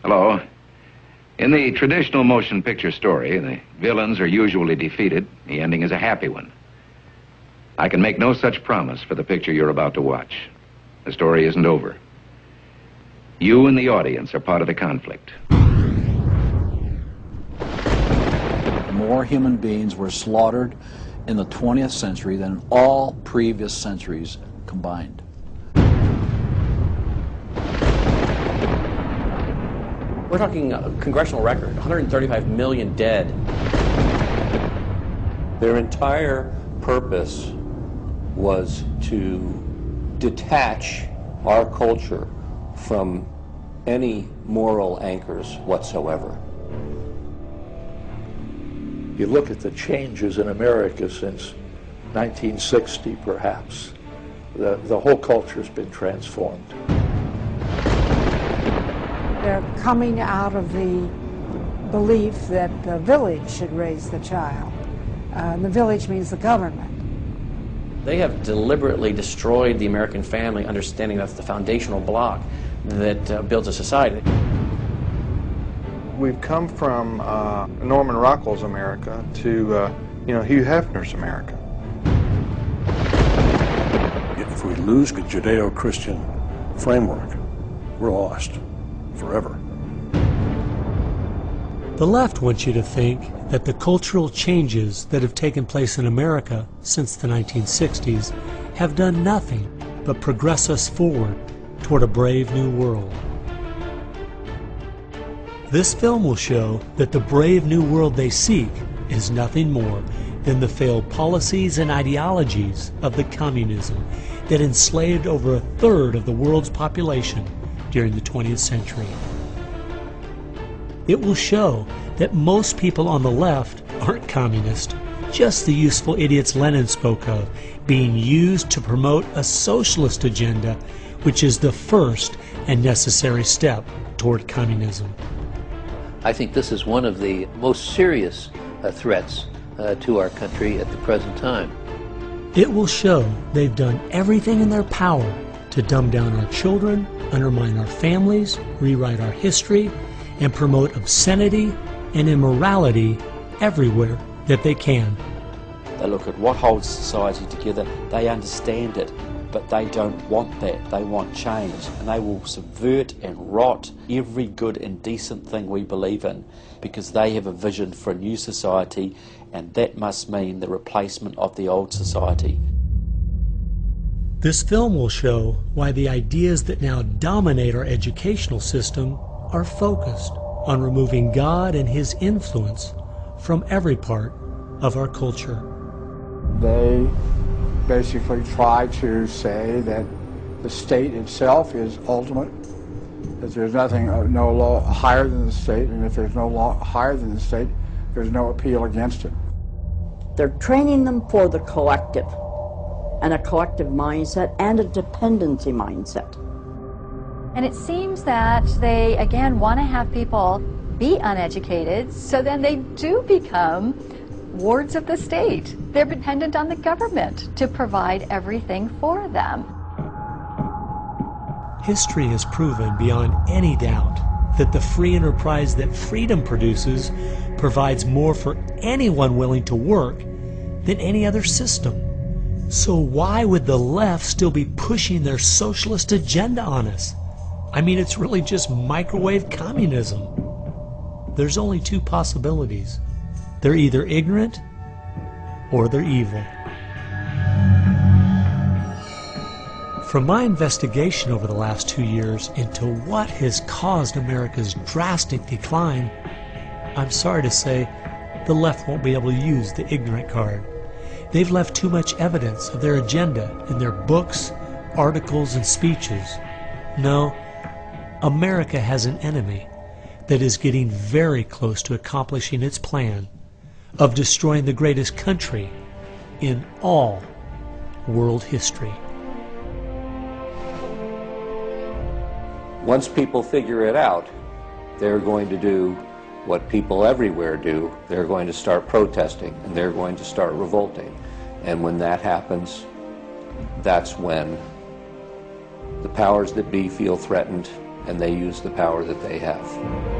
Hello. In the traditional motion picture story, the villains are usually defeated. The ending is a happy one. I can make no such promise for the picture you're about to watch. The story isn't over. You and the audience are part of the conflict. More human beings were slaughtered in the 20th century than in all previous centuries combined. We're talking a congressional record, 135 million dead. Their entire purpose was to detach our culture from any moral anchors whatsoever. You look at the changes in America since 1960, perhaps. The whole culture's been transformed. They're coming out of the belief that the village should raise the child. The village means the government. They have deliberately destroyed the American family, understanding that's the foundational block that builds a society. We've come from Norman Rockwell's America to, Hugh Hefner's America. If we lose the Judeo-Christian framework, we're lost forever. The left wants you to think that the cultural changes that have taken place in America since the 1960s have done nothing but progress us forward toward a brave new world. This film will show that the brave new world they seek is nothing more than the failed policies and ideologies of the communism that enslaved over a third of the world's population during the 20th century. It will show that most people on the left aren't communist, just the useful idiots Lenin spoke of, being used to promote a socialist agenda, which is the first and necessary step toward communism. I think this is one of the most serious threats to our country at the present time. It will show they've done everything in their power to dumb down our children, undermine our families, rewrite our history, and promote obscenity and immorality everywhere that they can. They look at what holds society together, they understand it, but they don't want that. They want change, and they will subvert and rot every good and decent thing we believe in because they have a vision for a new society, and that must mean the replacement of the old society. This film will show why the ideas that now dominate our educational system are focused on removing God and His influence from every part of our culture. They basically try to say that the state itself is ultimate, that there's nothing, no law higher than the state, and if there's no law higher than the state, there's no appeal against it. They're training them for the collective, and a collective mindset and a dependency mindset. And it seems that they, again, want to have people be uneducated, so then they do become wards of the state. They're dependent on the government to provide everything for them. History has proven beyond any doubt that the free enterprise that freedom produces provides more for anyone willing to work than any other system. So why would the left still be pushing their socialist agenda on us? I mean, it's really just microwave communism. There's only two possibilities. They're either ignorant or they're evil. From my investigation over the last 2 years into what has caused America's drastic decline, I'm sorry to say the left won't be able to use the ignorant card. They've left too much evidence of their agenda in their books, articles, and speeches. No, America has an enemy that is getting very close to accomplishing its plan of destroying the greatest country in all world history. Once people figure it out, they're going to do what people everywhere do. They're going to start protesting, and they're going to start revolting. And when that happens, that's when the powers that be feel threatened, and they use the power that they have.